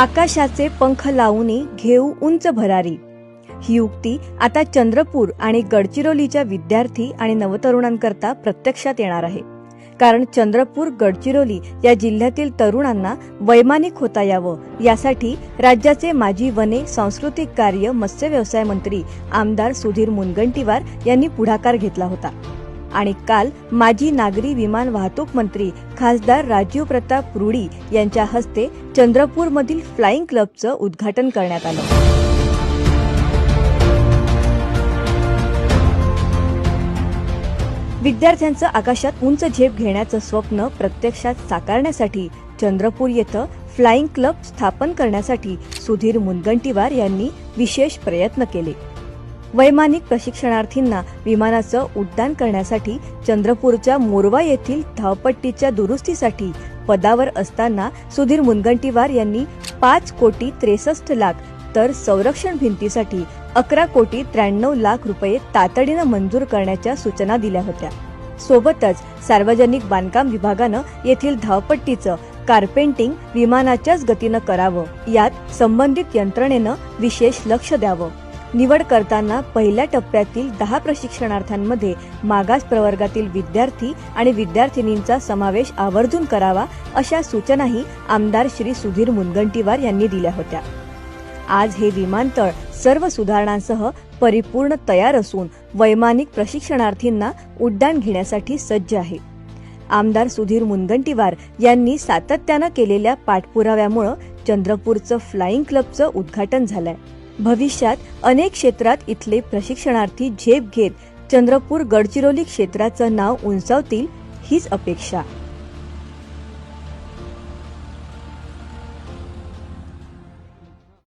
आकाशाचे पंख लावूनी घेऊ उंच भरारी ही उक्ती आता चंद्रपूर आणि गडचिरोलीच्या विद्यार्थी आणि नवतरुणांकरता प्रत्यक्षात येणार आहे. कारण चंद्रपूर गडचिरोली या जिल्ह्यातील तरुणांना वैमानिक होता यावं यासाठी राज्याचे माजी वने, सांस्कृतिक कार्य, मत्स्य व्यवसाय मंत्री आमदार सुधीर मुनगंटीवार यांनी पुढाकार घेतला होता. आणि काल माजी नागरी विमान वाहतूक मंत्री खासदार राजीव प्रताप रुडी यांच्या हस्ते चंद्रपूरमधील फ्लाइंग क्लबचं उद्घाटन करण्यात आलं. विद्यार्थ्यांचं आकाशात उंच झेप घेण्याचं स्वप्न प्रत्यक्षात साकारण्यासाठी चंद्रपूर येथे फ्लाइंग क्लब स्थापन करण्यासाठी सुधीर मुनगंटीवार यांनी विशेष प्रयत्न केले. वैमानिक प्रशिक्षणार्थींना विमानाचं उड्डाण करण्यासाठी चंद्रपूरच्या मोरवा येथील धावपट्टीच्या दुरुस्तीसाठी पदावर असताना सुधीर मुनगंटीवार यांनी 5,63,00,000 तर संरक्षण भिंतीसाठी 11,93,00,000 रुपये तातडीनं मंजूर करण्याच्या सूचना दिल्या होत्या. सोबतच सार्वजनिक बांधकाम विभागानं येथील धावपट्टीचं कार्पेंटिंग विमानाच्याच गतीनं करावं, यात संबंधित यंत्रणेनं विशेष लक्ष द्यावं. निवड करताना पहिल्या टप्प्यातील 10 प्रशिक्षणार्थ्यांमध्ये मागास प्रवर्गातील विद्यार्थी आणि विद्यार्थिनींचा समावेश आवर्जून करावा, अशा सूचनाही आमदार श्री सुधीर मुनगंटीवार यांनी दिल्या होत्या. आज हे विमानतळ सर्व सुधारणांसह परिपूर्ण तयार असून वैमानिक प्रशिक्षणार्थींना उड्डाण घेण्यासाठी सज्ज आहे. आमदार सुधीर मुनगंटीवार यांनी सातत्यानं केलेल्या पाठपुराव्यामुळे चंद्रपूरचं फ्लाइंग क्लबचं उद्घाटन झालंय. भविष्यात अनेक क्षेत्रात इथले प्रशिक्षणार्थी झेप घेत चंद्रपूर गडचिरोली क्षेत्राचं नाव उंचावतील हीच अपेक्षा.